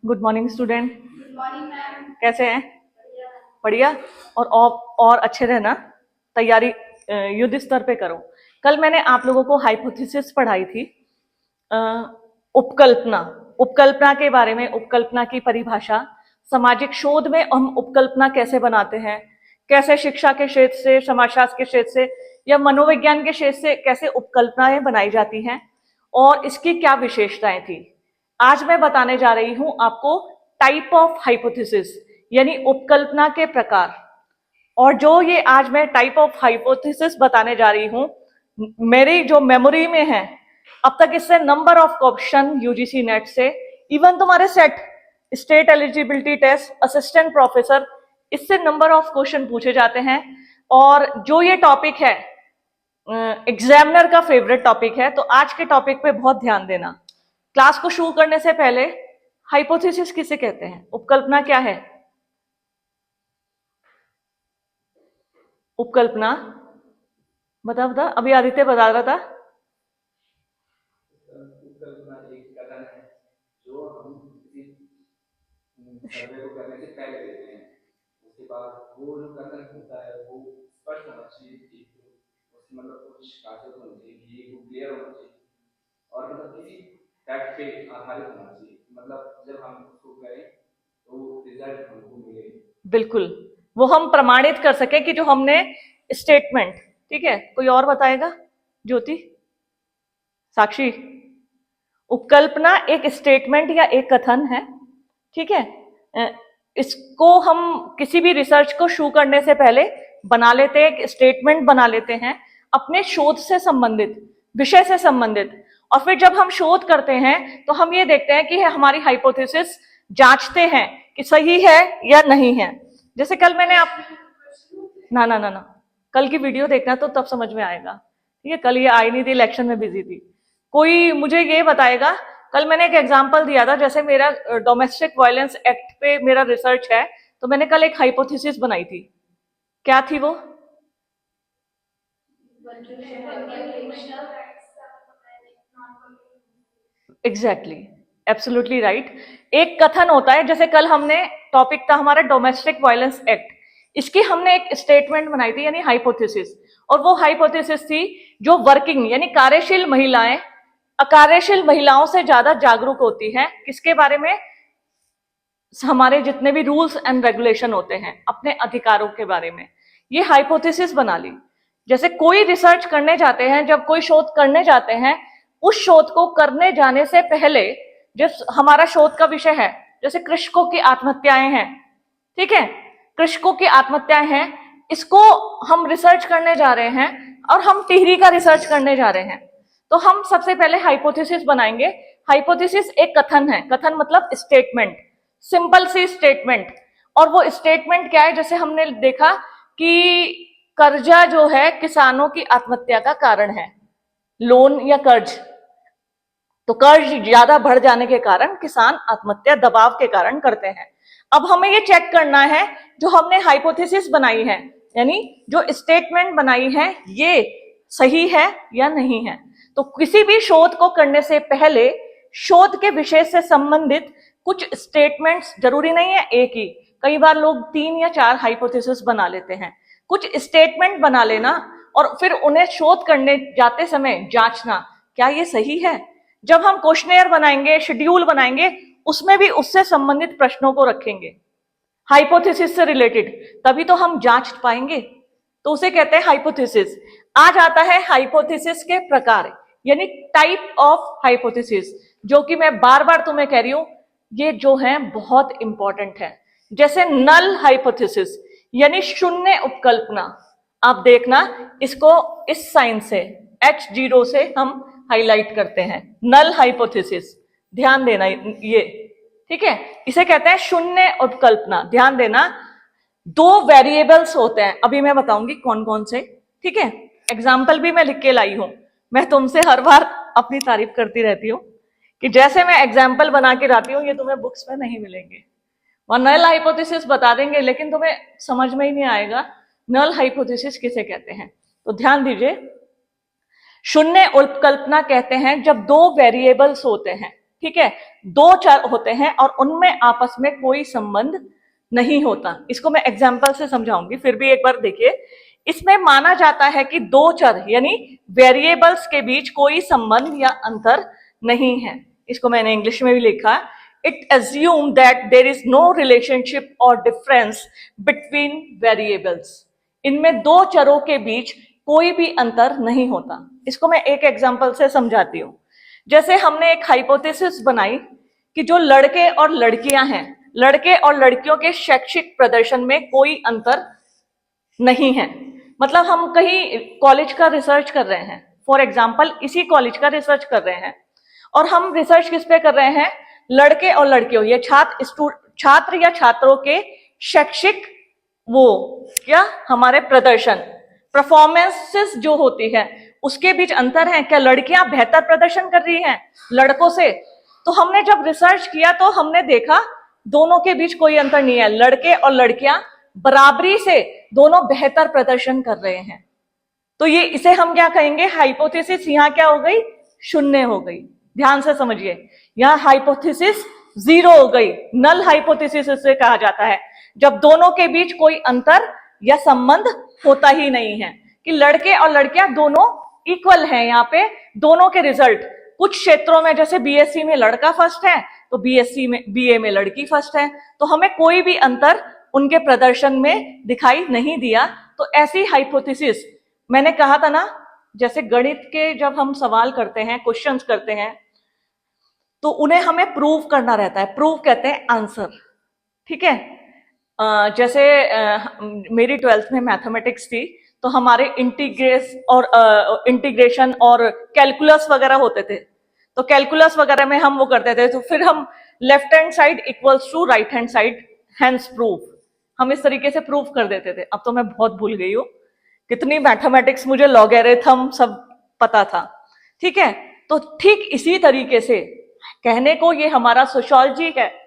Good morning student. Good morning ma'am. कैसे हैं? बढ़िया। और अच्छे रहना, तैयारी युद्ध स्तर पे करो। कल मैंने आप लोगों को हाइपोथेसिस पढ़ाई थी, उपकल्पना उपकल्पना के बारे में, उपकल्पना की परिभाषा, सामाजिक शोध में हम उपकल्पना कैसे बनाते हैं, कैसे शिक्षा के क्षेत्र से, समाजशास्त्र के क्षेत्र से या मनोविज्ञान के क्षेत्र से कैसे उपकल्पनाएं बनाई जाती हैं और इसकी क्या विशेषताएं थी। आज मैं बताने जा रही हूं आपको टाइप ऑफ हाइपोथेसिस, यानी उपकल्पना के प्रकार। और जो ये आज मैं टाइप ऑफ हाइपोथेसिस बताने जा रही हूं, मेरी जो मेमोरी में है अब तक, इससे number of question UGC NET से, इवन तुम्हारे SET, state eligibility test, assistant professor, इससे नंबर ऑफ क्वेश्चन पूछे जाते हैं। और जो ये टॉपिक है एग्जामिनर का फेवरेट टॉपिक है, तो आज के टॉपिक पे बहुत ध्यान देना। क्लास को शुरू करने से पहले हाइपोथेसिस किसे कहते हैं, उपकल्पना क्या है? उपकल्पना बता अभी आदित्य बता रहा था। उपकल्पना एक कथन है जो हम किसी सर्वे को करने से पहले देते हैं। उसके बाद वो जो कथन होता है वो स्पष्ट होना चाहिए, उसकी मतलब कुछ खासियत होनी चाहिए, वो क्लियर होना चाहिए और मतलब किसी फैक्ट पे आधारित होना चाहिए। मतलब जब हम उसको करें तो रिजल्ट हमको मिले, बिल्कुल वो हम प्रमाणित कर सके कि जो हमने स्टेटमेंट, ठीक है। कोई और बताएगा? ज्योति, साक्षी। उपकल्पना एक स्टेटमेंट या एक कथन है, ठीक है। इसको हम किसी भी रिसर्च को शुरू करने से पहले बना लेते हैं, एक स्टेटमेंट बना लेते हैं अपने शोध से संबंधित, विषय से संबंधित। और फिर जब हम शोध करते हैं तो हम ये देखते हैं कि हमारी हाइपोथेसिस जांचते हैं कि सही है या नहीं है। जैसे कल मैंने ना कल की वीडियो देखना तो तब समझ में आएगा, ठीक है। कल ये आई नहीं थी, इलेक्शन में बिजी थी। कोई मुझे ये बताएगा, कल मैंने एक एग्जांपल दिया था, जैसे मेरा डोमेस्टिक वायलेंस एक्ट पे मेरा रिसर्च है, तो मैंने कल एक हाइपोथेसिस बनाई थी। क्या थी वो? Exactly, absolutely right. एक कथन होता है, जैसे कल हमने टॉपिक था हमारा डोमेस्टिक वायलेंस एक्ट, इसकी हमने एक स्टेटमेंट बनाई थी, यानी हाइपोथेसिस। और वो हाइपोथेसिस थी जो वर्किंग यानी कार्यशील महिलाएं अकार्यशील महिलाओं से ज्यादा जागरूक होती हैं। किसके बारे में? हमारे जितने भी रूल्स एंड रेगुलेशन होते हैं, अपने अधिकारों के बारे में। ये हाइपोथेसिस बना ली। जैसे कोई रिसर्च करने जाते हैं, जब कोई शोध करने जाते हैं, उस शोध को करने जाने से पहले, जिस हमारा शोध का विषय है, जैसे कृषकों की आत्महत्याएं हैं, ठीक है, कृषकों की आत्महत्याएं हैं, इसको हम रिसर्च करने जा रहे हैं और हम टिहरी का रिसर्च करने जा रहे हैं, तो हम सबसे पहले हाइपोथेसिस बनाएंगे। हाइपोथेसिस एक कथन है, कथन मतलब स्टेटमेंट, सिंपल सी स्टेटमेंट। और वो स्टेटमेंट क्या है? जैसे हमने देखा कि कर्जा जो है किसानों की आत्महत्या का कारण है, लोन या कर्ज, तो कर्ज ज्यादा बढ़ जाने के कारण किसान आत्महत्या दबाव के कारण करते हैं। अब हमें ये चेक करना है, जो हमने हाइपोथेसिस बनाई है, यानी जो स्टेटमेंट बनाई है, ये सही है या नहीं है। तो किसी भी शोध को करने से पहले शोध के विषय से संबंधित कुछ स्टेटमेंट्स, जरूरी नहीं है एक ही, कई बार लोग 3 या 4 हाइपोथेसिस बना लेते हैं, कुछ स्टेटमेंट बना लेना और फिर उन्हें शोध करने जाते समय जांचना क्या ये सही है। जब हम क्वेश्चनेयर बनाएंगे, शेड्यूल बनाएंगे, उसमें भी उससे संबंधित प्रश्नों को रखेंगे, हाइपोथेसिस से रिलेटेड, तभी तो हम जांच पाएंगे। तो उसे कहते हैं हाइपोथेसिस। आज आता है हाइपोथेसिस के प्रकार, यानी टाइप ऑफ हाइपोथेसिस, जो कि मैं बार बार तुम्हें कह रही हूं, ये जो है बहुत इंपॉर्टेंट है। जैसे नल हाइपोथेसिस, यानी शून्य उपकल्पना। आप देखना, इसको इस साइन से H0 से हम हाईलाइट करते हैं, नल हाइपोथेसिस, ध्यान देना ये, ठीक है। इसे कहते हैं शून्य उपकल्पना। ध्यान देना, 2 वेरिएबल्स होते हैं, अभी मैं बताऊंगी कौन कौन से, ठीक है। एग्जाम्पल भी मैं लिख के लाई हूं, मैं तुमसे हर बार अपनी तारीफ करती रहती हूँ कि जैसे मैं एग्जाम्पल बना के लाती हूँ, ये तुम्हें बुक्स में नहीं मिलेंगे। वहां नल हाइपोथेसिस बता देंगे, लेकिन तुम्हें समझ में ही नहीं आएगा नल हाइपोथेसिस किसे कहते हैं। तो ध्यान दीजिए, शून्य उपकल्पना कहते हैं जब 2 वेरिएबल्स होते हैं, ठीक है, दो चर होते हैं और उनमें आपस में कोई संबंध नहीं होता। इसको मैं एग्जाम्पल से समझाऊंगी, फिर भी एक बार देखिए। इसमें माना जाता है कि दो चर यानी वेरिएबल्स के बीच कोई संबंध या अंतर नहीं है। इसको मैंने इंग्लिश में भी लिखा, it assume that there is no relationship और डिफरेंस बिटवीन वेरिएबल्स। इनमें दो चरों के बीच कोई भी अंतर नहीं होता। इसको मैं एक एग्जांपल से समझाती हूं। जैसे हमने एक हाइपोथेसिस बनाई कि जो लड़के और लड़कियां हैं, लड़के और लड़कियों के शैक्षिक प्रदर्शन में कोई अंतर नहीं है। मतलब हम कहीं कॉलेज का रिसर्च कर रहे हैं, फॉर एग्जाम्पल इसी कॉलेज का रिसर्च कर रहे हैं, और हम रिसर्च किस पे कर रहे हैं, लड़के और लड़कियों, ये छात्र या छात्रों के शैक्षिक वो क्या हमारे प्रदर्शन परफॉर्मेंसेस जो होती है उसके बीच अंतर है। क्या लड़कियां बेहतर प्रदर्शन कर रही हैं लड़कों से? तो हमने जब रिसर्च किया तो हमने देखा दोनों के बीच कोई अंतर नहीं है, लड़के और लड़कियां बराबरी से दोनों बेहतर प्रदर्शन कर रहे हैं। तो ये इसे हम क्या कहेंगे, हाइपोथेसिस यहां क्या हो गई, शून्य हो गई। ध्यान से समझिए, यहां हाइपोथेसिस जीरो हो गई। नल हाइपोथेसिस इसे कहा जाता है जब दोनों के बीच कोई अंतर या संबंध होता ही नहीं है, कि लड़के और लड़कियां दोनों इक्वल हैं। यहाँ पे दोनों के रिजल्ट कुछ क्षेत्रों में, जैसे बीएससी में लड़का फर्स्ट है तो बीएससी में बीए में लड़की फर्स्ट है, तो हमें कोई भी अंतर उनके प्रदर्शन में दिखाई नहीं दिया। तो ऐसी हाइपोथेसिस, मैंने कहा था ना, जैसे गणित के जब हम सवाल करते हैं, क्वेश्चंस करते हैं, तो उन्हें हमें प्रूव करना रहता है। प्रूव कहते हैं आंसर, ठीक है। जैसे मेरी 12th में मैथमेटिक्स थी, तो हमारे इंटीग्रेशन और कैलकुलस वगैरह होते थे। तो कैलकुलस वगैरह में हम वो करते थे, तो फिर हम left hand side equals to right hand side, hence proof, हम इस तरीके से प्रूफ कर देते थे। अब तो मैं बहुत भूल गई हूँ कितनी मैथमेटिक्स, मुझे लॉगरिथम सब पता था, ठीक है। तो ठीक इसी तरीके से कहने को ये हमारा सोशियोलॉजी है,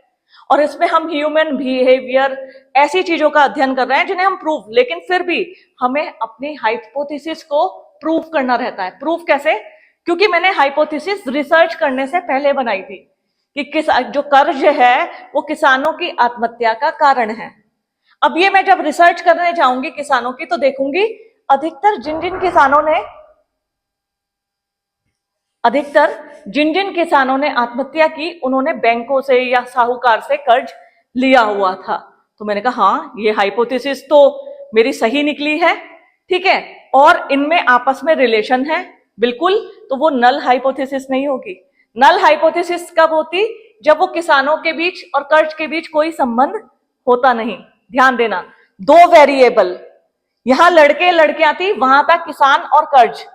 और इसमें हम ह्यूमन बिहेवियर ऐसी चीजों का अध्ययन कर रहे हैं जिन्हें हम प्रूफ, लेकिन फिर भी हमें अपनी हाइपोथेसिस को प्रूफ करना रहता है। प्रूफ कैसे? क्योंकि मैंने हाइपोथेसिस रिसर्च करने से पहले बनाई थी कि जो कर्ज है वो किसानों की आत्महत्या का कारण है। अब ये मैं जब रिसर्च करने जाऊंगी किसानों की, तो देखूंगी अधिकतर जिन जिन किसानों ने आत्महत्या की, उन्होंने बैंकों से या साहूकार से कर्ज लिया हुआ था। तो मैंने कहा हाँ, ये हाइपोथेसिस तो मेरी सही निकली है, ठीक है, और इनमें आपस में रिलेशन है बिल्कुल। तो वो नल हाइपोथेसिस नहीं होगी। नल हाइपोथेसिस कब होती? जब वो किसानों के बीच और कर्ज के बीच कोई संबंध होता नहीं। ध्यान देना, दो वेरिएबल, यहां लड़के लड़कियां थी, वहां था किसान और कर्ज।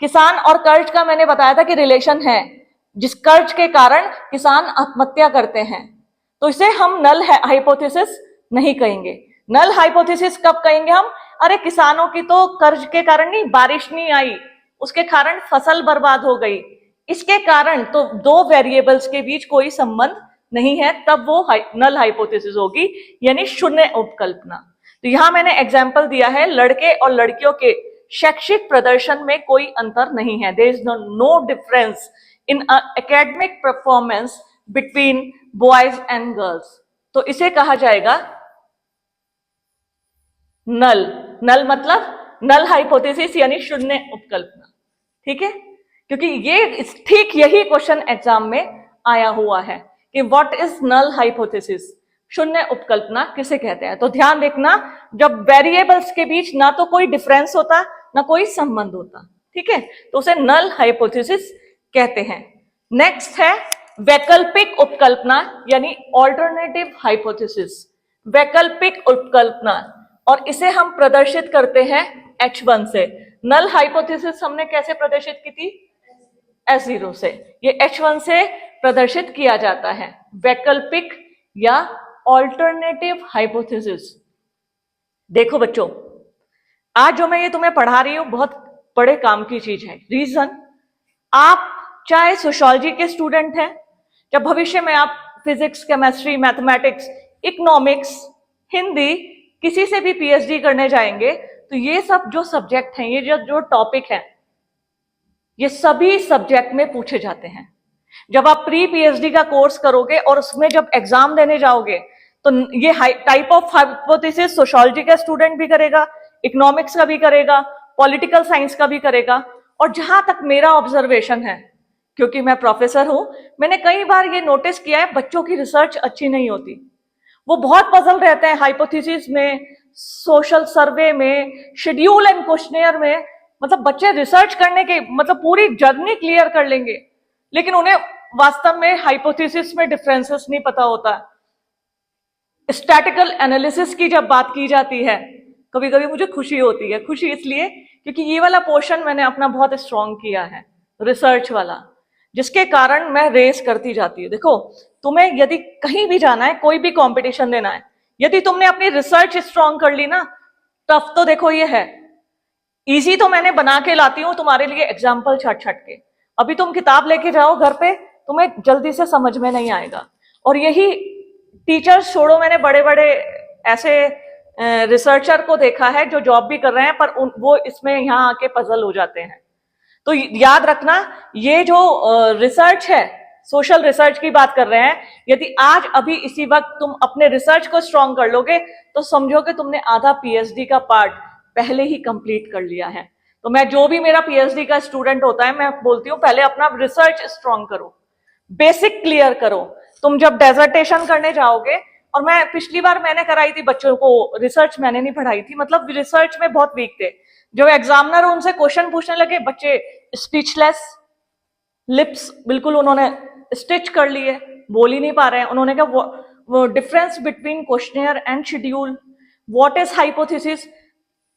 किसान और कर्ज का मैंने बताया था कि रिलेशन है, जिस कर्ज के कारण किसान आत्महत्या करते हैं। तो इसे हम नल हाइपोथेसिस नहीं कहेंगे। नल हाइपोथेसिस कब कहेंगे हम? अरे किसानों की तो कर्ज के कारण नहीं, बारिश नहीं आई, उसके कारण फसल बर्बाद हो गई, इसके कारण तो दो वेरिएबल्स के बीच कोई संबंध नहीं है, तब वो नल हाइपोथेसिस होगी, यानी शून्य उपकल्पना। तो यहां मैंने एग्जाम्पल दिया है, लड़के और लड़कियों के शैक्षिक प्रदर्शन में कोई अंतर नहीं है। There is no difference in academic performance between boys and girls. तो इसे कहा जाएगा नल। नल मतलब नल हाइपोथेसिस यानी शून्य उपकल्पना, ठीक है। क्योंकि ये ठीक यही क्वेश्चन एग्जाम में आया हुआ है कि व्हाट इज नल हाइपोथेसिस, शून्य उपकल्पना किसे कहते हैं। तो ध्यान देखना, जब वेरिएबल्स के बीच ना तो कोई डिफरेंस होता ना कोई संबंध होता, ठीक है, तो उसे नल हाइपोथेसिस कहते हैं। नेक्स्ट है वैकल्पिक उपकल्पना यानी ऑल्टरनेटिव हाइपोथेसिस। वैकल्पिक उपकल्पना, और इसे हम प्रदर्शित करते हैं H1 से। नल हाइपोथेसिस हमने कैसे प्रदर्शित की थी? S0 से। ये H1 से प्रदर्शित किया जाता है, वैकल्पिक या ऑल्टरनेटिव हाइपोथेसिस। देखो बच्चों, आज जो मैं ये तुम्हें पढ़ा रही हूं बहुत बड़े काम की चीज है। रीजन, आप चाहे सोशियोलॉजी के स्टूडेंट हैं, जब भविष्य में आप physics, chemistry, mathematics, economics, Hindi किसी से भी पीएचडी करने जाएंगे, तो ये सब जो सब्जेक्ट हैं, ये जो टॉपिक है, ये सभी सब्जेक्ट में पूछे जाते हैं। जब आप प्री पीएचडी का कोर्स करोगे और उसमें जब एग्जाम देने जाओगे तो ये टाइप ऑफ हाइपोथेसिस सोशियोलॉजी का स्टूडेंट भी करेगा, इकोनॉमिक्स का भी करेगा, पॉलिटिकल साइंस का भी करेगा। और जहां तक मेरा ऑब्जर्वेशन है, क्योंकि मैं प्रोफेसर हूं, मैंने कई बार ये नोटिस किया है बच्चों की रिसर्च अच्छी नहीं होती। वो बहुत पजल रहते हैं हाइपोथेसिस में, सोशल सर्वे में, शेड्यूल एंड क्वेश्चनियर में। मतलब बच्चे रिसर्च करने के मतलब पूरी जर्नी क्लियर कर लेंगे, लेकिन उन्हें वास्तव में हाइपोथेसिस में डिफरेंसेस नहीं पता होता। स्टैटिकल एनालिसिस की जब बात की जाती है, कभी कभी मुझे खुशी होती है। खुशी इसलिए क्योंकि ये वाला पोर्शन मैंने अपना बहुत स्ट्रांग किया है, रिसर्च वाला, जिसके कारण मैं रेस करती जाती हूँ। देखो, तुम्हें यदि कहीं भी जाना है, कोई भी कंपटीशन देना है, यदि तुमने अपनी रिसर्च स्ट्रांग कर ली ना, टफ तो देखो ये है। इजी तो मैंने बना के लाती हूँ तुम्हारे लिए एग्जाम्पल छट छट के। अभी तुम किताब लेके जाओ घर पे, तुम्हें जल्दी से समझ में नहीं आएगा। और यही टीचर्स छोड़ो, मैंने बड़े बड़े ऐसे रिसर्चर को देखा है जो जॉब भी कर रहे हैं, पर वो इसमें यहाँ आके पजल हो जाते हैं। तो याद रखना, ये जो रिसर्च है, सोशल रिसर्च की बात कर रहे हैं, यदि आज अभी इसी वक्त तुम अपने रिसर्च को स्ट्रांग कर लोगे तो समझो कि तुमने आधा पीएचडी का पार्ट पहले ही कंप्लीट कर लिया है। तो मैं, जो भी मेरा पीएचडी का स्टूडेंट होता है, मैं बोलती हूँ पहले अपना रिसर्च स्ट्रांग करो, बेसिक क्लियर करो। तुम जब डेजर्टेशन करने जाओगे, और मैं पिछली बार मैंने कराई थी बच्चों को रिसर्च, मैंने नहीं पढ़ाई थी, मतलब रिसर्च में बहुत वीक थे। जो एग्जामिनर उनसे क्वेश्चन पूछने लगे, बच्चे स्पीचलेस, लिप्स बिल्कुल उन्होंने स्टिच कर लिए, बोल ही नहीं पा रहे हैं। उन्होंने कहा वो difference between questionnaire and schedule, what is hypothesis,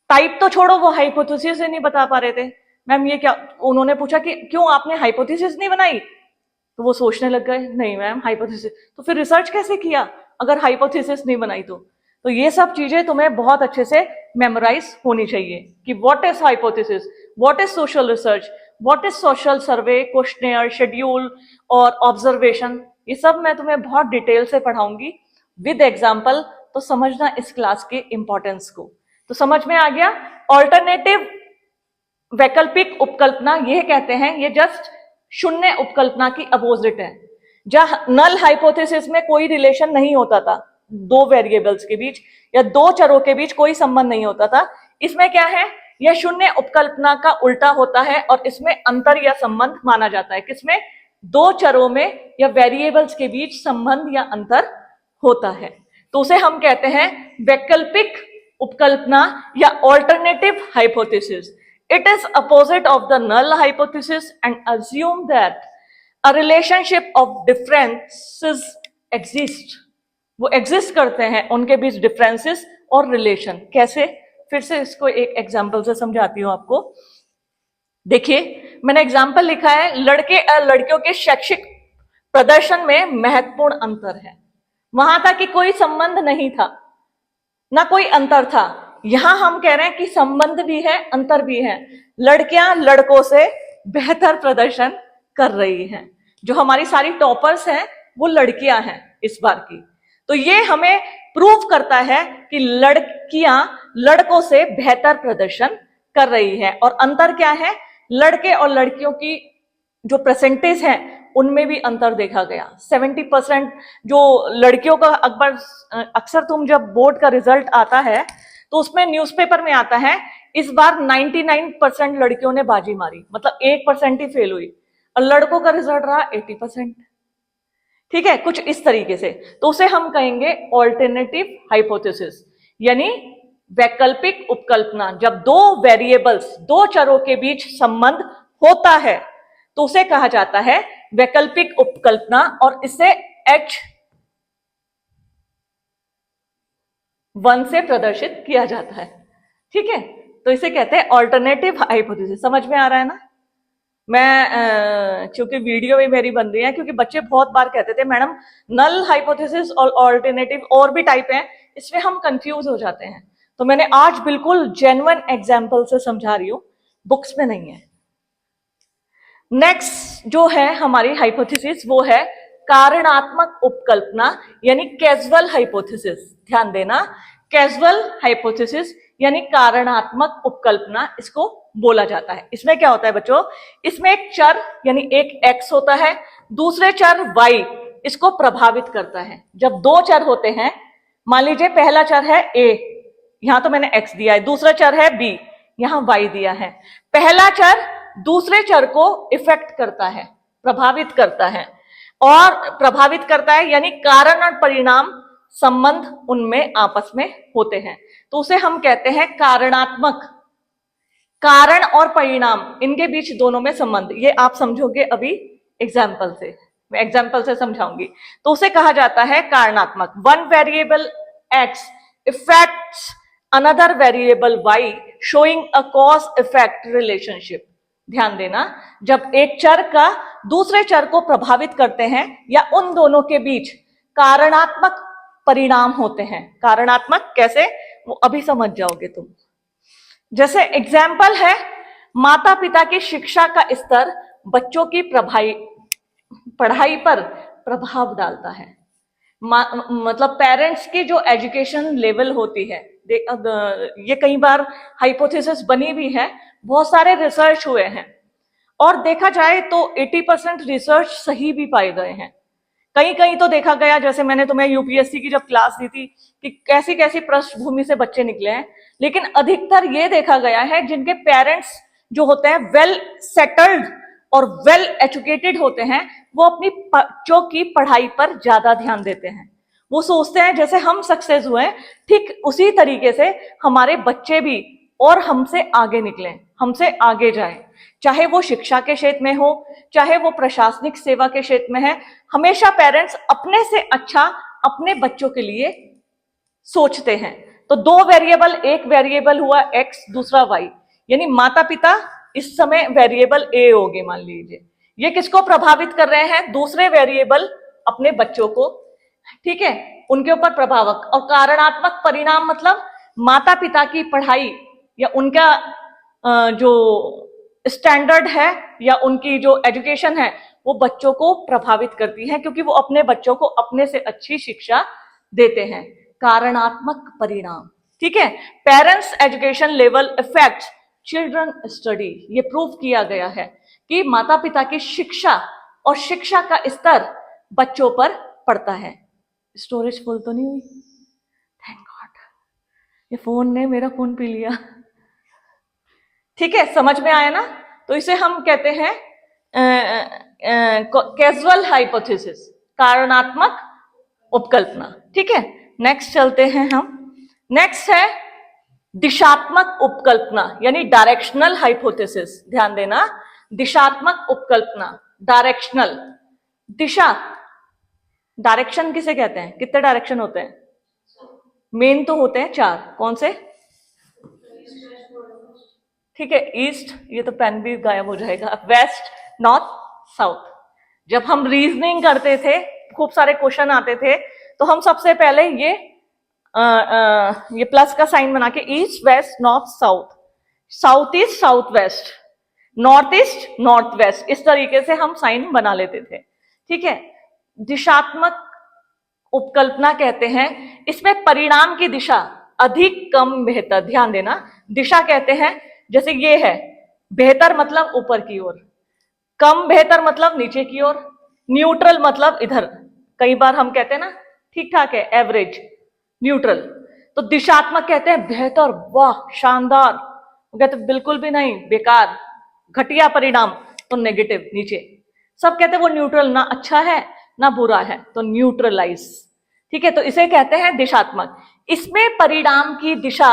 type तो छोड़ो, वो हाइपोथेसिस ही नहीं बता पा रहे थे। मैम ये क्या, उन्होंने पूछा कि क्यों आपने हाइपोथेसिस नहीं बनाई, तो वो सोचने लग गए, नहीं मैम हाइपोथेसिस, तो फिर रिसर्च कैसे किया अगर हाइपोथेसिस नहीं बनाई तो ये सब चीजें तुम्हें बहुत अच्छे से मेमोराइज होनी चाहिए कि what is hypothesis, what is social research, what is social survey, questionnaire, schedule और ऑब्जर्वेशन। ये सब मैं तुम्हें बहुत डिटेल से पढ़ाऊंगी विद एग्जाम्पल, तो समझना इस क्लास के इंपॉर्टेंस को। तो समझ में आ गया। ऑल्टरनेटिव, वैकल्पिक उपकल्पना ये कहते हैं, ये जस्ट शून्य उपकल्पना की अपोजिट है। जहां नल हाइपोथेसिस में कोई रिलेशन नहीं होता था, दो वेरिएबल्स के बीच या दो चरों के बीच कोई संबंध नहीं होता था। इसमें क्या है, यह शून्य उपकल्पना का उल्टा होता है और इसमें अंतर या संबंध माना जाता है। किसमें, दो चरों में या वेरिएबल्स के बीच संबंध या अंतर होता है, तो उसे हम कहते हैं वैकल्पिक उपकल्पना या alternative hypothesis. It is opposite of the null hypothesis and assume that a relationship of differences exist. वो exist करते हैं, उनके बीच differences और relation। कैसे, फिर से इसको एक एग्जाम्पल से समझाती हूं आपको। देखिए, मैंने एग्जाम्पल लिखा है, लड़के और लड़कियों के शैक्षिक प्रदर्शन में महत्वपूर्ण अंतर है। वहां था कि कोई संबंध नहीं था, ना कोई अंतर था। यहां हम कह रहे हैं कि संबंध भी है, अंतर भी है। लड़कियां लड़कों से बेहतर प्रदर्शन कर रही हैं। जो हमारी सारी टॉपर्स हैं वो लड़कियां हैं इस बार की। तो ये हमें प्रूव करता है कि लड़कियां लड़कों से बेहतर प्रदर्शन कर रही है। और अंतर क्या है, लड़के और लड़कियों की जो परसेंटेज है उनमें भी अंतर देखा गया। 70% जो लड़कियों का, अक्सर तुम जब बोर्ड का रिजल्ट आता है तो उसमें न्यूज़पेपर में आता है, इस बार 99% लड़कियों ने बाजी मारी, मतलब 1% ही फेल हुई, और लड़कों का रिजल्ट रहा 80%। ठीक है, कुछ इस तरीके से। तो उसे हम कहेंगे ऑल्टरनेटिव हाइपोथेसिस, यानी वैकल्पिक उपकल्पना। जब दो वेरिएबल्स, दो चरों के बीच संबंध होता है तो उसे कहा जाता है वैकल्पिक उपकल्पना, और इसे H1 से प्रदर्शित किया जाता है। ठीक है, तो इसे कहते हैं ऑल्टरनेटिव हाइपोथेसिस। समझ में आ रहा है ना। मैं चूंकि वीडियो भी मेरी बन रही है, क्योंकि बच्चे बहुत बार कहते थे मैडम नल हाइपोथेसिस और ऑल्टरनेटिव और भी टाइप हैं, इसमें हम कंफ्यूज हो जाते हैं। तो मैंने आज बिल्कुल जेन्युइन एग्जाम्पल से समझा रही हूं, बुक्स में नहीं है। नेक्स्ट जो है हमारी हाइपोथेसिस वो है कारणात्मक उपकल्पना, यानी कैजुअल हाइपोथेसिस। ध्यान देना, कैजुअल हाइपोथेसिस यानी कारणात्मक उपकल्पना इसको बोला जाता है। इसमें क्या होता है बच्चों, इसमें एक चर यानी एक x होता है, दूसरे चर y इसको प्रभावित करता है। जब दो चर होते हैं, मान लीजिए पहला चर है a, यहां तो मैंने x दिया है, दूसरा चर है b, यहां y दिया है। पहला चर दूसरे चर को इफेक्ट करता है, प्रभावित करता है, और प्रभावित करता है यानी कारण और परिणाम संबंध उनमें आपस में होते हैं, तो उसे हम कहते हैं कारणात्मक। कारण और परिणाम इनके बीच दोनों में संबंध, ये आप समझोगे अभी एग्जाम्पल से, मैं एग्जाम्पल से समझाऊंगी। तो उसे कहा जाता है कारणात्मक। One variable x effects another variable y showing a cause effect relationship. ध्यान देना, जब एक चर का दूसरे चर को प्रभावित करते हैं या उन दोनों के बीच कारणात्मक परिणाम होते हैं। कारणात्मक कैसे, वो अभी समझ जाओगे तुम। जैसे एग्जाम्पल है, माता पिता की शिक्षा का स्तर बच्चों की पढ़ाई पर प्रभाव डालता है। मतलब पेरेंट्स की जो एजुकेशन लेवल होती है, ये कई बार हाइपोथेसिस बनी भी है, बहुत सारे रिसर्च हुए हैं और देखा जाए तो 80% रिसर्च सही भी पाए गए हैं। कहीं कहीं तो देखा गया, जैसे मैंने तुम्हें यूपीएससी की जब क्लास दी थी कि कैसी कैसी पृष्ठभूमि से बच्चे निकले हैं, लेकिन अधिकतर ये देखा गया है जिनके पेरेंट्स जो होते हैं वेल सेटल्ड और वेल एजुकेटेड होते हैं, वो अपनी बच्चों की पढ़ाई पर ज्यादा ध्यान देते हैं। वो सोचते हैं जैसे हम सक्सेस हुए ठीक उसी तरीके से हमारे बच्चे भी और हमसे आगे निकले, हमसे आगे जाए, चाहे वो शिक्षा के क्षेत्र में हो, चाहे वो प्रशासनिक सेवा के क्षेत्र में है। हमेशा पेरेंट्स अपने से अच्छा अपने बच्चों के लिए सोचते हैं। तो दो वेरिएबल, एक वेरिएबल हुआ x, दूसरा y, यानी माता पिता इस समय वेरिएबल a होगी मान लीजिए, ये किसको प्रभावित कर रहे हैं, दूसरे वेरिएबल अपने बच्चों को, ठीक है, उनके ऊपर प्रभावक। और कारणात्मक परिणाम मतलब माता पिता की पढ़ाई या उनका जो स्टैंडर्ड है या उनकी जो एजुकेशन है वो बच्चों को प्रभावित करती है, क्योंकि वो अपने बच्चों को अपने से अच्छी शिक्षा देते हैं। कारणात्मक परिणाम, ठीक है। Parents education level effect children study, ये प्रूव किया गया है कि माता पिता की शिक्षा और शिक्षा का स्तर बच्चों पर पड़ता है। स्टोरेज फुल तो नहीं हुई, थैंक गॉड, ये फोन ने मेरा फोन पी लिया। ठीक है, समझ में आया ना। तो इसे हम कहते हैं कैजुअल हाइपोथेसिस, कारणात्मक उपकल्पना। ठीक है, नेक्स्ट चलते हैं हम। नेक्स्ट है दिशात्मक उपकल्पना यानी डायरेक्शनल हाइपोथेसिस। ध्यान देना, दिशात्मक उपकल्पना, डायरेक्शनल, दिशा, डायरेक्शन किसे कहते हैं, कितने डायरेक्शन होते हैं, मेन तो होते हैं 4, कौन से, ठीक है, ईस्ट, ये तो पेन भी गायब हो जाएगा, वेस्ट, नॉर्थ, साउथ। जब हम रीजनिंग करते थे, खूब सारे क्वेश्चन आते थे, तो हम सबसे पहले ये प्लस का साइन बना के east west north south, south east south west, north east north west, इस तरीके से हम साइन बना लेते थे। ठीक है, दिशात्मक उपकल्पना कहते हैं, इसमें परिणाम की दिशा अधिक कम बेहतर। ध्यान देना, दिशा कहते हैं जैसे ये है, बेहतर मतलब ऊपर की ओर, कम बेहतर मतलब नीचे की ओर, न्यूट्रल मतलब इधर। कई बार हम कहते हैं ना ठीक ठाक है, एवरेज, न्यूट्रल। तो दिशात्मक कहते हैं बेहतर, वाह शानदार, वो कहते बिल्कुल भी नहीं, बेकार, घटिया परिणाम तो नेगेटिव, नीचे। सब कहते हैं वो न्यूट्रल, ना अच्छा है ना बुरा है, तो न्यूट्रलाइज। ठीक है, तो इसे कहते हैं दिशात्मक। इसमें परिणाम की दिशा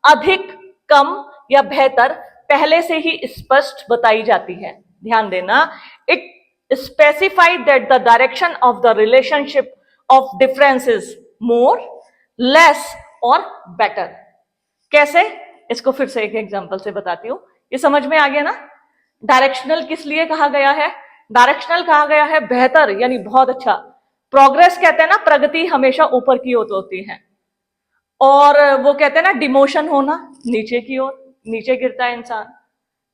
अधिक, कम या बेहतर पहले से ही स्पष्ट बताई जाती है। ध्यान देना, it specified that the direction of the relationship of difference is more, less और बेटर। कैसे, इसको फिर से एक एग्जांपल से बताती हूं, ये समझ में आ गया ना। डायरेक्शनल किस लिए कहा गया है, डायरेक्शनल कहा गया है बेहतर यानी बहुत अच्छा। प्रोग्रेस कहते हैं ना, प्रगति हमेशा ऊपर की ओर होती है, और वो कहते हैं ना डिमोशन होना, नीचे की ओर, नीचे गिरता है इंसान।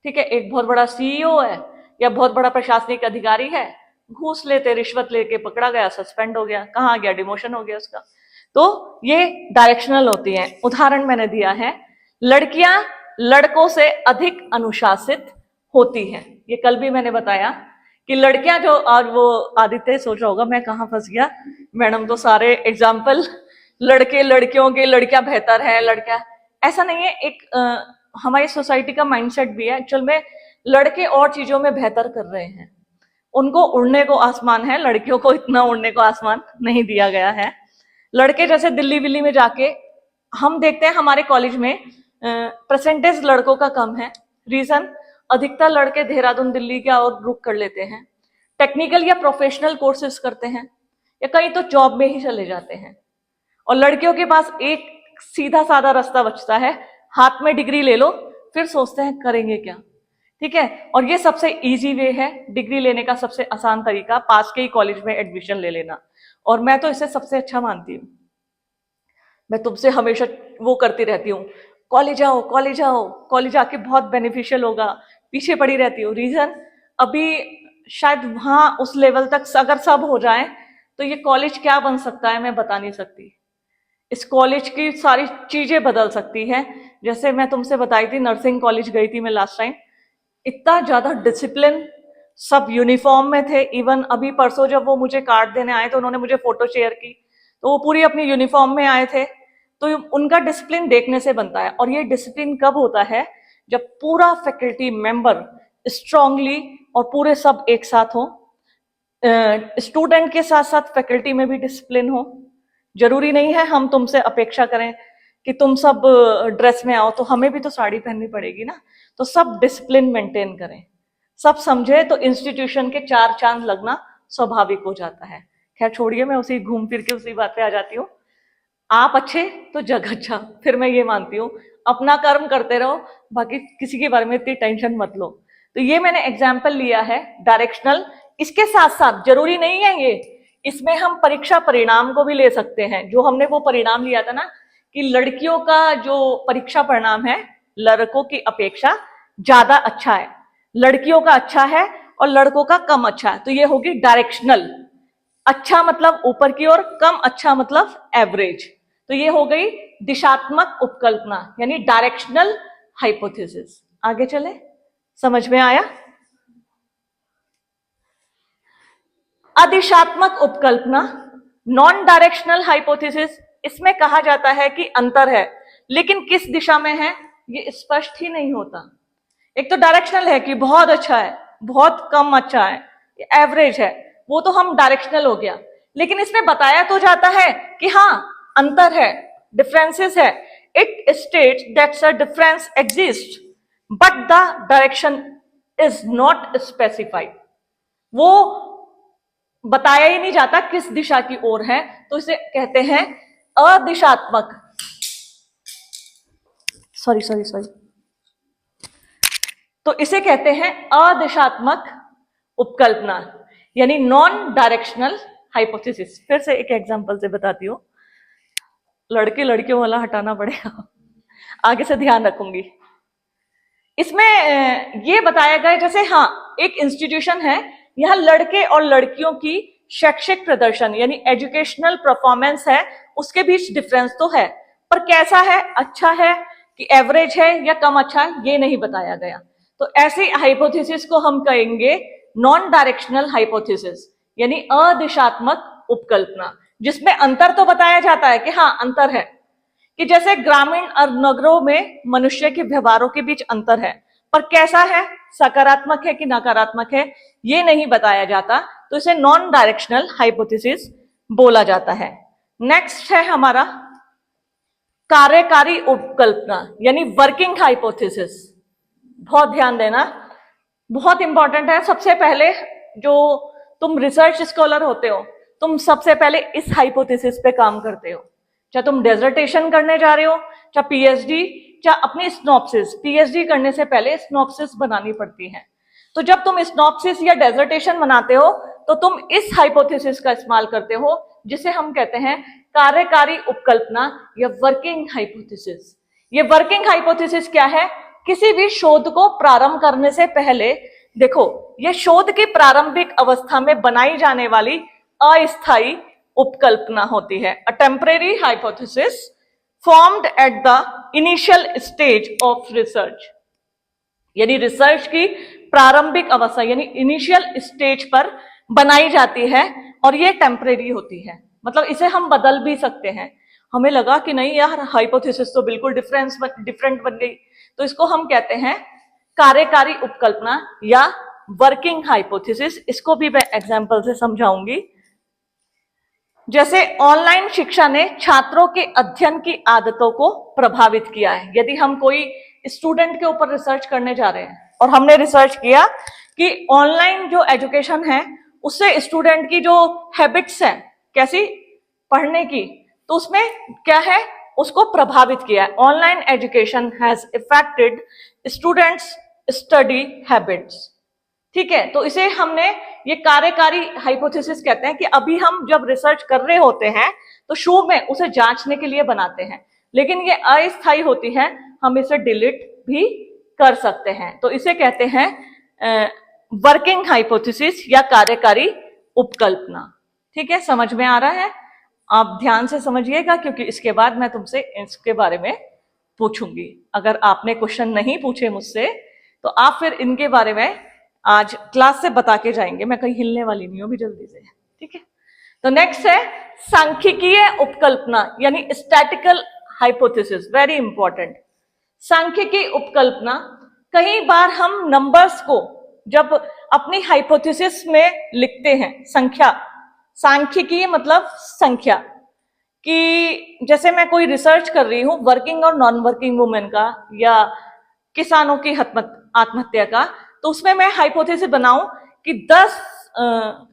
ठीक है, एक बहुत बड़ा सीईओ है या बहुत बड़ा प्रशासनिक अधिकारी है, घूस लेते रिश्वत लेके पकड़ा गया, सस्पेंड हो गया, कहाँ गया, डिमोशन हो गया उसका। तो ये डायरेक्शनल होती हैं। उदाहरण मैंने दिया है, लड़कियां लड़कों से अधिक अनुशासित होती हैं। ये कल भी मैंने बताया कि लड़कियां जो, और वो आदित्य सोच रहा होगा मैं कहाँ फंस गया, मैडम तो सारे एग्जाम्पल लड़के लड़कियों के, लड़कियां बेहतर है, लड़कियां, ऐसा नहीं है। एक हमारी सोसाइटी का माइंडसेट भी है, एक्चुअल में लड़के और चीजों में बेहतर कर रहे हैं। उनको उड़ने को आसमान है, लड़कियों को इतना उड़ने को आसमान नहीं दिया गया है। लड़के जैसे दिल्ली विल्ली में जाके, हम देखते हैं हमारे कॉलेज में परसेंटेज लड़कों का कम है। रीजन, अधिकतर लड़के देहरादून दिल्ली का और रुक कर लेते हैं, टेक्निकल या प्रोफेशनल कोर्सेज करते हैं, या कहीं तो जॉब में ही चले जाते हैं। और लड़कियों के पास एक सीधा साधा रास्ता बचता है, हाथ में डिग्री ले लो, फिर सोचते हैं करेंगे क्या। ठीक है, और ये सबसे इजी वे है डिग्री लेने का, सबसे आसान तरीका पास के ही कॉलेज में एडमिशन ले लेना। और मैं तो इसे सबसे अच्छा मानती हूँ। मैं तुमसे हमेशा वो करती रहती हूँ, कॉलेज आओ कॉलेज आओ, कॉलेज आके बहुत बेनिफिशियल होगा, पीछे पड़ी रहती हूँ। रीजन, अभी शायद वहां उस लेवल तक अगर सब हो जाए तो ये कॉलेज क्या बन सकता है मैं बता नहीं सकती। इस कॉलेज की सारी चीजें बदल सकती है। जैसे मैं तुमसे बताई थी, नर्सिंग कॉलेज गई थी मैं लास्ट टाइम, इतना ज्यादा डिसिप्लिन, सब यूनिफॉर्म में थे। इवन अभी परसों जब वो मुझे कार्ड देने आए तो उन्होंने मुझे फोटो शेयर की, तो वो पूरी अपनी यूनिफॉर्म में आए थे। तो उनका डिसिप्लिन देखने से बनता है। और ये डिसिप्लिन कब होता है, जब पूरा फैकल्टी मेंबर स्ट्रांगली और पूरे सब एक साथ हो। स्टूडेंट के साथ साथ फैकल्टी में भी डिसिप्लिन हो। जरूरी नहीं है हम तुमसे अपेक्षा करें कि तुम सब ड्रेस में आओ, तो हमें भी तो साड़ी पहननी पड़ेगी ना। तो सब डिसिप्लिन मेंटेन करें, सब समझे, तो इंस्टीट्यूशन के चार चांद लगना स्वाभाविक हो जाता है। खैर छोड़िए, मैं उसी घूम फिर के उसी बात पे आ जाती हूँ। आप अच्छे तो जग अच्छा, फिर मैं ये मानती हूँ अपना कर्म करते रहो, बाकी किसी के बारे में इतनी टेंशन मत लो। तो ये मैंने एग्जाम्पल लिया है डायरेक्शनल। इसके साथ साथ जरूरी नहीं है ये, इसमें हम परीक्षा परिणाम को भी ले सकते हैं। जो हमने वो परिणाम लिया था ना कि लड़कियों का जो परीक्षा परिणाम है लड़कों की अपेक्षा ज्यादा अच्छा है, लड़कियों का अच्छा है और लड़कों का कम अच्छा है, तो ये होगी डायरेक्शनल। अच्छा मतलब ऊपर की ओर, कम अच्छा मतलब एवरेज। तो ये हो गई दिशात्मक उपकल्पना, यानी डायरेक्शनल हाइपोथेसिस। आगे चले, समझ में आया? अदिशात्मक उपकल्पना, नॉन डायरेक्शनल हाइपोथेसिस, इसमें कहा जाता है कि अंतर है, लेकिन किस दिशा में है ये स्पष्ट ही नहीं होता। एक तो डायरेक्शनल है कि बहुत अच्छा है, बहुत कम अच्छा है, एवरेज है, वो तो हम डायरेक्शनल हो गया। लेकिन इसमें बताया तो जाता है कि हाँ अंतर है, डिफरेंसेस है। It states that a difference exist but the direction is not specified. वो बताया ही नहीं जाता किस दिशा की ओर है, तो इसे कहते हैं अदिशात्मक, सॉरी, तो इसे कहते हैं अदिशात्मक उपकल्पना, यानी नॉन डायरेक्शनल हाइपोथेसिस। फिर से एक एग्जांपल से बताती हूँ, लड़के लड़कियों वाला हटाना पड़ेगा, आगे से ध्यान रखूंगी। इसमें ये बताया गया, जैसे हाँ एक इंस्टीट्यूशन है, यहां लड़के और लड़कियों की शैक्षिक प्रदर्शन यानी एजुकेशनल परफॉर्मेंस है, उसके बीच डिफरेंस तो है, पर कैसा है, अच्छा है कि एवरेज है या कम अच्छा है, ये नहीं बताया गया। तो ऐसी हाइपोथेसिस को हम कहेंगे नॉन डायरेक्शनल हाइपोथेसिस, यानी अदिशात्मक उपकल्पना, जिसमें अंतर तो बताया जाता है कि हाँ अंतर है, कि जैसे ग्रामीण और नगरों में मनुष्य के व्यवहारों के बीच अंतर है, पर कैसा है, सकारात्मक है कि नकारात्मक है, ये नहीं बताया जाता। तो इसे नॉन डायरेक्शनल हाइपोथेसिस बोला जाता है। नेक्स्ट है हमारा कार्यकारी उपकल्पना, यानी वर्किंग हाइपोथेसिस। बहुत ध्यान देना, बहुत इंपॉर्टेंट है। सबसे पहले जो तुम रिसर्च स्कॉलर होते हो, तुम सबसे पहले इस हाइपोथेसिस पे काम करते हो, चाहे तुम डेजर्टेशन करने जा रहे हो, चाहे पीएचडी, चाहे अपनी स्नॉप्सिस। पीएचडी करने से पहले स्नॉप्सिस बनानी पड़ती है। तो जब तुम स्नॉप्सिस या डेजर्टेशन बनाते हो तो तुम इस हाइपोथेसिस का इस्तेमाल करते हो, जिसे हम कहते हैं कार्यकारी उपकल्पना या वर्किंग हाइपोथेसिस। ये वर्किंग हाइपोथेसिस क्या है, किसी भी शोध को प्रारंभ करने से पहले, देखो ये शोध की प्रारंभिक अवस्था में बनाई जाने वाली अस्थायी उपकल्पना होती है। A temporary hypothesis formed at the initial stage of research, यानी रिसर्च की प्रारंभिक अवस्था यानी इनिशियल स्टेज पर बनाई जाती है और ये टेम्परेरी होती है, मतलब इसे हम बदल भी सकते हैं। हमें लगा कि नहीं यार हाइपोथेसिस तो बिल्कुल डिफरेंट बन गई, तो इसको हम कहते हैं कार्यकारी उपकल्पना या वर्किंग हाइपोथेसिस। इसको भी मैं एग्जांपल से समझाऊंगी। जैसे ऑनलाइन शिक्षा ने छात्रों के अध्ययन की आदतों को प्रभावित किया है। यदि हम कोई स्टूडेंट के ऊपर रिसर्च करने जा रहे हैं और हमने रिसर्च किया कि ऑनलाइन जो एजुकेशन है उससे स्टूडेंट की जो हैबिट्स हैं कैसी पढ़ने की, तो उसमें क्या है, उसको प्रभावित किया है। Online education has affected students study habits. ठीक है, तो इसे हमने ये कार्यकारी हाइपोथेसिस कहते हैं कि अभी हम जब रिसर्च कर रहे होते हैं तो शुरू में उसे जांचने के लिए बनाते हैं, लेकिन ये अस्थायी होती है, हम इसे डिलीट भी कर सकते हैं। तो इसे कहते हैं वर्किंग हाइपोथेसिस या कार्यकारी उपकल्पना। ठीक है, समझ में आ रहा है? आप ध्यान से समझिएगा क्योंकि इसके बाद मैं तुमसे इसके बारे में पूछूंगी। अगर आपने क्वेश्चन नहीं पूछे मुझसे तो आप फिर इनके बारे में आज क्लास से बता के जाएंगे। मैं कहीं हिलने वाली नहीं हूं भी जल्दी से। ठीक है, तो नेक्स्ट है सांख्यिकीय उपकल्पना यानी स्टैटिकल हाइपोथेसिस। Very important. सांख्यिकी उपकल्पना, कई बार हम नंबर्स को जब अपनी हाइपोथेसिस में लिखते हैं, संख्या, सांख्यिकीय मतलब संख्या, कि जैसे मैं कोई रिसर्च कर रही हूं वर्किंग और नॉन वर्किंग वुमेन का या किसानों की आत्महत्या का, तो उसमें मैं हाइपोथेसिस बनाऊं कि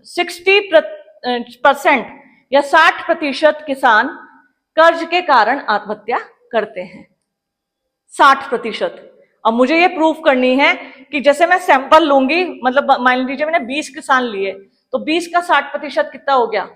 60% या 60% किसान कर्ज के कारण आत्महत्या करते हैं। 60%। अब मुझे ये प्रूफ करनी है कि जैसे मैं सैंपल लूंगी, मतलब मान लीजिए मैंने 20 किसान लिए, तो 20 का 60% कितना हो गया?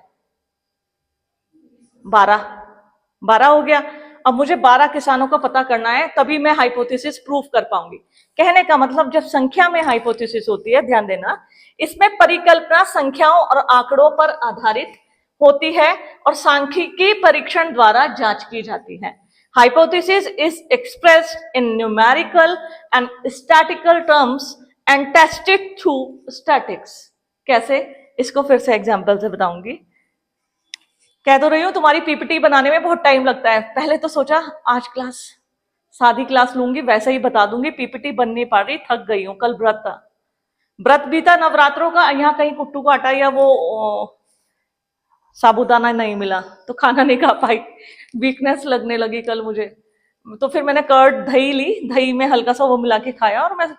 12 हो गया। अब मुझे 12 किसानों का पता करना है, तभी मैं हाइपोथेसिस प्रूफ कर पाऊंगी। कहने का मतलब जब संख्या में हाइपोथेसिस होती है, ध्यान देना, इसमें परिकल्पना संख्याओं और आंकड़ों पर आधारित होती है और सांख्यिकी परीक्षण द्वारा जांच की जाती है। Hypothesis is expressed in numerical and statistical terms and tested through statics. कैसे? इसको फिर से एग्जाम्पल से बताऊंगी। कह तो रही हूं तुम्हारी पीपीटी बनाने में बहुत टाइम लगता है। पहले तो सोचा आज क्लास सादी क्लास लूंगी, वैसे ही बता दूंगी, पीपीटी बन नहीं पा रही, थक गई हूं। कल व्रत भी था नवरात्रों का, यहाँ कहीं कुट्टू का आटा या वो साबूदाना नहीं मिला तो खाना नहीं खा पाई, वीकनेस लगने लगी कल मुझे। तो फिर मैंने कर्ड दही ली, दही में हल्का सा वो मिला के खाया और मैं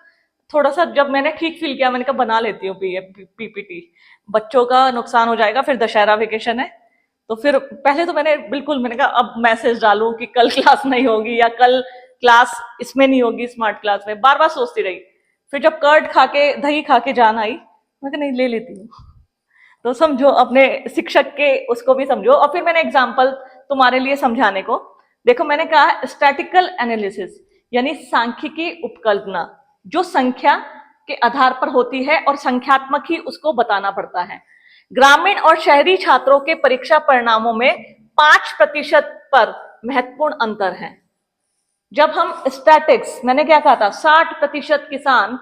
थोड़ा सा, जब मैंने ठीक फील किया मैंने कहा बना लेती हूँ पीपीटी, बच्चों का नुकसान हो जाएगा, फिर दशहरा वेकेशन है। तो फिर पहले तो मैंने कहा अब मैसेज डालूं कि कल क्लास नहीं होगी या कल क्लास इसमें नहीं होगी, स्मार्ट क्लास में, बार बार सोचती रही। फिर जब कर्ड खा के दही खा के जान आई, मैं नहीं ले लेती हूँ। तो समझो, अपने शिक्षक के उसको भी समझो। और फिर मैंने एग्जाम्पल तुम्हारे लिए समझाने को, देखो मैंने कहा स्टैटिकल एनालिसिस यानी सांख्यिकी उपकल्पना जो संख्या के आधार पर होती है और संख्यात्मक ही उसको बताना पड़ता है। ग्रामीण और शहरी छात्रों के परीक्षा परिणामों में 5% पर महत्वपूर्ण अंतर है। जब हम स्टैटिक्स, मैंने क्या कहा था, 60% किसान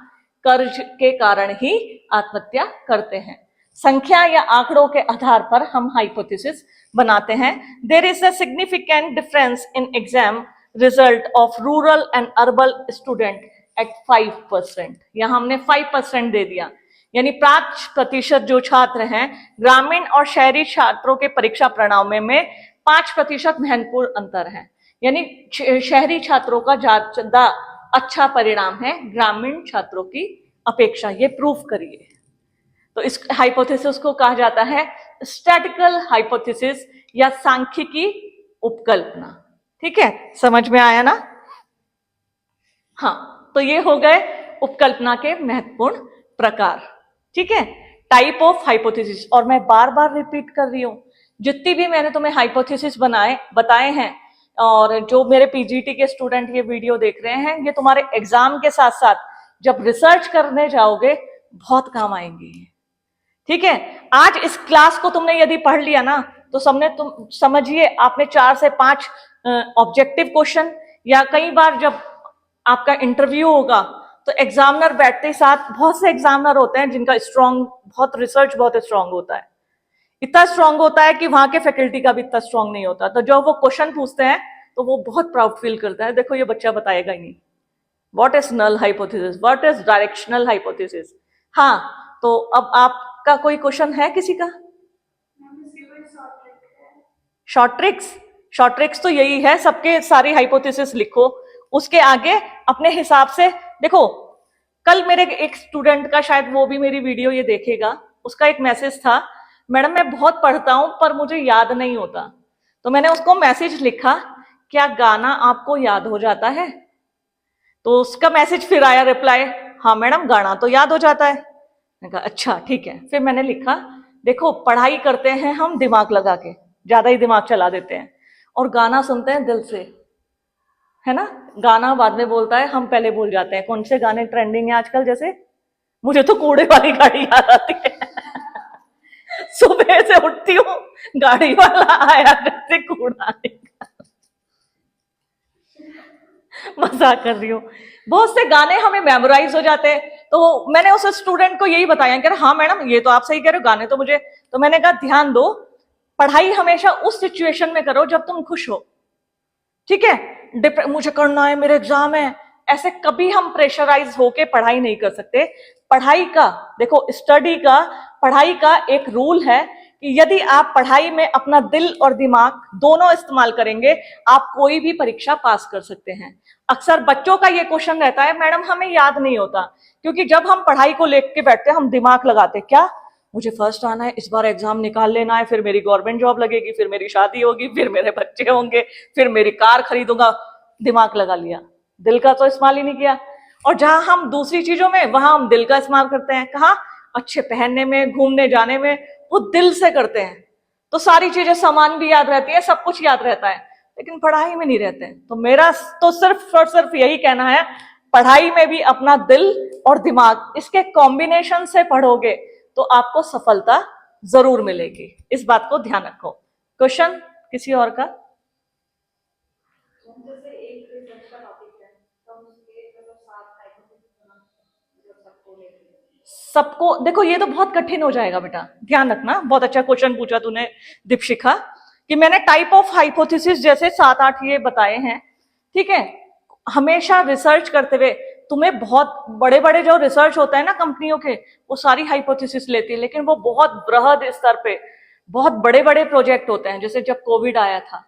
कर्ज के कारण ही आत्महत्या करते हैं। संख्या या आंकड़ों के आधार पर हम हाइपोथेसिस बनाते हैं। There is a significant difference in exam result of rural and urban student at 5%। यहां हमने 5% दे दिया, यानी 5% जो छात्र हैं ग्रामीण और शहरी छात्रों के परीक्षा परिणाम में 5% महत्वपूर्ण अंतर है। यानी शहरी छात्रों का ज्यादा अच्छा परिणाम है ग्रामीण छात्रों की अपेक्षा। ये प्रूफ करिए। तो इस हाइपोथेसिस को कहा जाता है स्टैटिकल हाइपोथेसिस या सांख्यिकी उपकल्पना। ठीक है, समझ में आया ना? हाँ, तो ये हो गए उपकल्पना के महत्वपूर्ण प्रकार। ठीक है, टाइप ऑफ हाइपोथेसिस। और मैं बार बार रिपीट कर रही हूं, जितनी भी मैंने तुम्हें हाइपोथेसिस बताए हैं और जो मेरे पीजीटी के स्टूडेंट ये वीडियो देख रहे हैं, ये तुम्हारे एग्जाम के साथ साथ जब रिसर्च करने जाओगे बहुत काम आएंगी। ठीक है, आज इस क्लास को तुमने यदि पढ़ लिया ना तो सबने, तुम समझिए, आपने 4 से 5 ऑब्जेक्टिव क्वेश्चन, या कई बार जब आपका इंटरव्यू होगा तो एग्जामिनर बैठते ही साथ, बहुत से एग्जामिनर होते हैं जिनका स्ट्रांग, बहुत रिसर्च बहुत स्ट्रांग होता है, इतना स्ट्रांग होता है कि वहां के फैकल्टी का भी इतना स्ट्रांग नहीं होता, तो जब वो क्वेश्चन पूछते हैं तो वो बहुत प्राउड फील करता है, देखो ये बच्चा बताएगा ही नहीं, what is null hypothesis, what is directional hypothesis. हाँ, तो अब आपका कोई क्वेश्चन है किसी का? शॉर्ट ट्रिक्स, शॉर्ट ट्रिक्स तो यही है, सबके सारी हाइपोथेसिस लिखो, उसके आगे अपने हिसाब से देखो। कल मेरे एक स्टूडेंट का, शायद वो भी मेरी वीडियो ये देखेगा, उसका एक मैसेज था, मैडम मैं बहुत पढ़ता हूं पर मुझे याद नहीं होता। तो मैंने उसको मैसेज लिखा, क्या गाना आपको याद हो जाता है? तो उसका मैसेज फिर आया रिप्लाई, हाँ मैडम गाना तो याद हो जाता है। मैंने कहा अच्छा ठीक है। फिर मैंने लिखा, देखो पढ़ाई करते हैं हम दिमाग लगा के, ज्यादा ही दिमाग चला देते हैं, और गाना सुनते हैं दिल से, है ना। गाना बाद में बोलता है, हम पहले भूल जाते हैं। कौन से गाने ट्रेंडिंग है आजकल? जैसे मुझे तो कूड़े वाली गाड़ी याद आती है सुबह से उठती हूँ, गाड़ी वाला आया जैसे कूड़ा निकाल। मजाक कर रही हूँ। बहुत से गाने हमें मेमोराइज हो जाते हैं। तो मैंने उस स्टूडेंट को यही बताया कि हाँ मैडम ये तो आप सही कह रहे हो, गाने तो मुझे, तो मैंने कहा ध्यान दो, पढ़ाई हमेशा उस सिचुएशन में करो जब तुम खुश हो, ठीक है। मुझे करना है, मेरे एग्जाम है, ऐसे कभी हम प्रेशराइज होके पढ़ाई नहीं कर सकते। पढ़ाई का देखो, स्टडी का, पढ़ाई का एक रूल है कि यदि आप पढ़ाई में अपना दिल और दिमाग दोनों इस्तेमाल करेंगे, आप कोई भी परीक्षा पास कर सकते हैं। अक्सर बच्चों का ये क्वेश्चन रहता है, मैडम हमें याद नहीं होता, क्योंकि जब हम पढ़ाई को लेके बैठते हैं हम दिमाग लगाते, क्या मुझे फर्स्ट आना है, इस बार एग्जाम निकाल लेना है, फिर मेरी गवर्नमेंट जॉब लगेगी, फिर मेरी शादी होगी, फिर मेरे बच्चे होंगे, फिर मेरी कार खरीदूंगा। दिमाग लगा लिया, दिल का तो इस्तेमाल ही नहीं किया। और जहां हम दूसरी चीजों में, वहां हम दिल का इस्तेमाल करते हैं। कहाँ? अच्छे पहनने में, घूमने जाने में, वो दिल से करते हैं। तो सारी चीजें, सामान भी याद रहती है, सब कुछ याद रहता है, लेकिन पढ़ाई में नहीं रहते हैं। तो मेरा तो सिर्फ और सिर्फ यही कहना है, पढ़ाई में भी अपना दिल और दिमाग, इसके कॉम्बिनेशन से पढ़ोगे तो आपको सफलता जरूर मिलेगी। इस बात को ध्यान रखो। क्वेश्चन किसी और का? जैसे एक रिसर्च का टॉपिक है तो हम उसके मतलब 7 हाइपोथेसिस बना सकते हैं सबको लेके। सबको देखो, ये तो बहुत कठिन हो जाएगा बेटा, ध्यान रखना। बहुत अच्छा क्वेश्चन पूछा तूने दीपशिखा, कि मैंने टाइप ऑफ हाइपोथेसिस जैसे 7-8 ये बताए हैं, ठीक है। हमेशा रिसर्च करते हुए, तुम्हें बहुत बड़े बड़े जो रिसर्च होता है ना कंपनियों के, वो सारी हाइपोथेसिस लेती है, लेकिन वो बहुत बृहद स्तर पे बहुत बड़े बड़े प्रोजेक्ट होते हैं। जैसे जब कोविड आया था,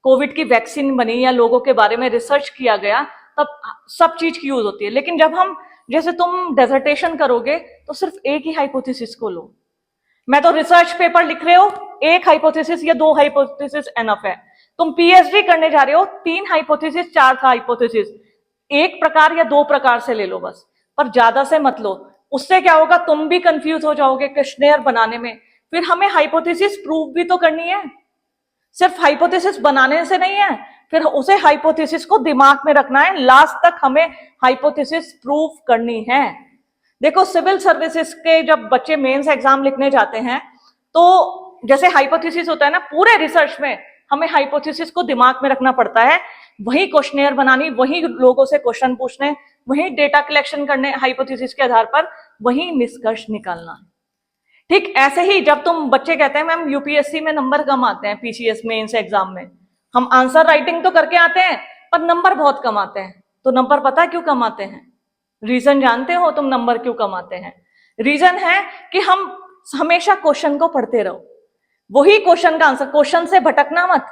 कोविड की वैक्सीन बनी या लोगों के बारे में रिसर्च किया गया, तब सब चीज की यूज होती है। लेकिन जब हम, जैसे तुम डेजर्टेशन करोगे तो सिर्फ एक ही हाइपोथेसिस को लो। मैं तो रिसर्च पेपर लिख रहे हो, एक हाइपोथेसिस या 2 हाइपोथेसिस एनफ है। तुम पीएचडी करने जा रहे हो, 3 हाइपोथेसिस 4 हाइपोथेसिस, एक प्रकार या 2 प्रकार से ले लो बस, पर ज्यादा से मत लो। उससे क्या होगा, तुम भी कंफ्यूज हो जाओगे क्वेश्चनेयर बनाने में। फिर हमें हाइपोथेसिस प्रूव भी तो करनी है, सिर्फ हाइपोथेसिस बनाने से नहीं है, फिर उसे हाइपोथेसिस को दिमाग में रखना है, लास्ट तक हमें हाइपोथेसिस प्रूव करनी है। देखो सिविल सर्विसेज के जब बच्चे मेंस एग्जाम लिखने जाते हैं, तो जैसे हाइपोथेसिस होता है ना, पूरे रिसर्च में हमें हाइपोथेसिस को दिमाग में रखना पड़ता है, वही क्वेश्चनेयर बनानी, वही लोगों से क्वेश्चन पूछने, वही डेटा कलेक्शन करने, हाइपोथेसिस के आधार पर वही निष्कर्ष निकालना। ठीक ऐसे ही जब तुम बच्चे कहते हैं मैम यूपीएससी में नंबर कम आते हैं, पीसीएस मेंस एग्जाम में, हम आंसर राइटिंग तो करके आते हैं पर नंबर बहुत कम आते हैं। तो नंबर पता है क्यों कम आते हैं? रीजन जानते हो तुम नंबर क्यों कम आते हैं? रीजन है कि हम हमेशा क्वेश्चन को पढ़ते रहो, वही क्वेश्चन का आंसर, क्वेश्चन से भटकना मत,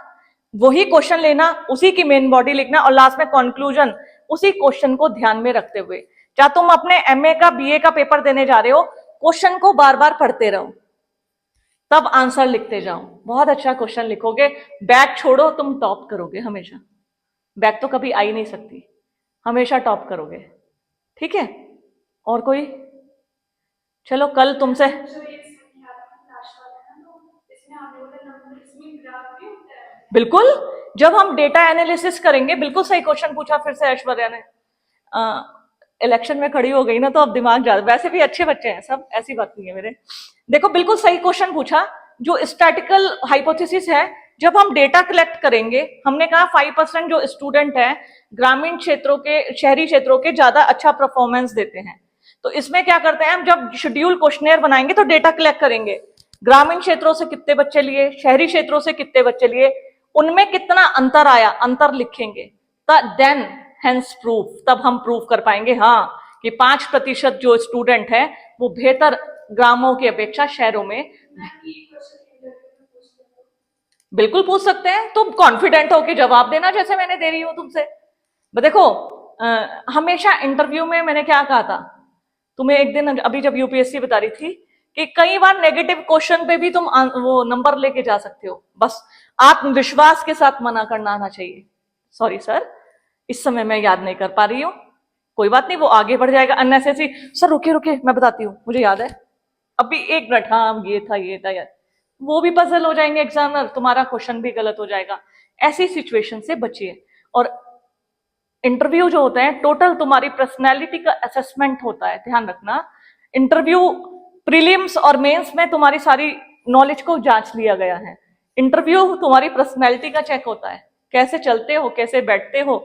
वही क्वेश्चन लेना, उसी की मेन बॉडी लिखना, और लास्ट में कंक्लूजन उसी क्वेश्चन को ध्यान में रखते हुए। क्या तुम अपने एमए का, बीए का पेपर देने जा रहे हो, क्वेश्चन को बार बार पढ़ते रहो, तब आंसर लिखते जाओ, बहुत अच्छा क्वेश्चन लिखोगे। बैक छोड़ो, तुम टॉप करोगे हमेशा। बैक तो कभी आ ही नहीं सकती, हमेशा टॉप करोगे, ठीक है। और कोई? चलो कल तुमसे, बिल्कुल, जब हम डेटा एनालिसिस करेंगे, बिल्कुल सही क्वेश्चन पूछा फिर से ऐश्वर्या ने। इलेक्शन में खड़ी हो गई ना, तो अब दिमाग ज्यादा, वैसे भी अच्छे बच्चे हैं सब, ऐसी बात नहीं है मेरे। देखो बिल्कुल सही क्वेश्चन पूछा, जो स्टैटिकल हाइपोथेसिस है, जब हम डेटा कलेक्ट करेंगे, हमने कहा 5% जो स्टूडेंट है ग्रामीण क्षेत्रों के, शहरी क्षेत्रों के ज्यादा अच्छा परफॉर्मेंस देते हैं। तो इसमें क्या करते हैं हम, जब शेड्यूल क्वेश्चनेयर बनाएंगे तो डेटा कलेक्ट करेंगे, ग्रामीण क्षेत्रों से कितने बच्चे लिए, शहरी क्षेत्रों से कितने बच्चे लिए, उनमें कितना अंतर आया, अंतर लिखेंगे, देन हेंस प्रूफ, तब हम प्रूफ कर पाएंगे हाँ कि 5% जो स्टूडेंट है वो बेहतर ग्रामों की अपेक्षा शहरों में। बिल्कुल पूछ सकते हैं, तुम कॉन्फिडेंट होके जवाब देना जैसे मैंने दे रही हूं तुमसे। देखो हमेशा इंटरव्यू में मैंने क्या कहा था तुम्हें एक दिन, अभी जब यूपीएससी बता रही थी कि कई बार नेगेटिव क्वेश्चन पे भी तुम वो नंबर लेके जा सकते हो, बस आत्मविश्वास के साथ मना करना आना चाहिए। सॉरी सर, इस समय मैं याद नहीं कर पा रही हूँ, कोई बात नहीं, वो आगे बढ़ जाएगा। अननेसेसरी, सर रुकिए रुकिए मैं बताती हूँ, मुझे याद है अभी 1 मिनट, हाँ ये था यार, वो भी पजल हो जाएंगे एग्जामिनर, तुम्हारा क्वेश्चन भी गलत हो जाएगा। ऐसी सिचुएशन से बचिए। और इंटरव्यू जो होता है टोटल तुम्हारी पर्सनैलिटी का असेसमेंट होता है, ध्यान रखना। इंटरव्यू प्रीलिम्स और मेंस में तुम्हारी सारी नॉलेज को जांच लिया गया है, इंटरव्यू तुम्हारी पर्सनैलिटी का चेक होता है, कैसे चलते हो, कैसे बैठते हो,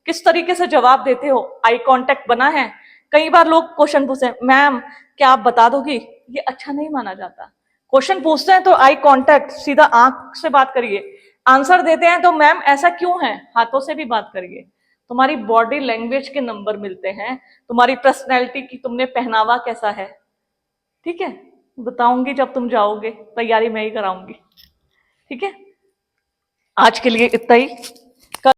किस तरीके से जवाब देते हो, आई कांटेक्ट बना है। कई बार लोग क्वेश्चन पूछते हैं मैम क्या आप बता दोगी, ये अच्छा नहीं माना जाता। क्वेश्चन पूछते हैं तो आई कांटेक्ट, सीधा आंख से बात करिए। आंसर देते हैं तो मैम ऐसा क्यों है, हाथों से भी बात करिए। तुम्हारी बॉडी लैंग्वेज के नंबर मिलते हैं, तुम्हारी पर्सनैलिटी की, तुमने पहनावा कैसा है, ठीक है, बताऊंगी जब तुम जाओगे, तैयारी मैं ही कराऊंगी। ठीक है, आज के लिए इतना ही।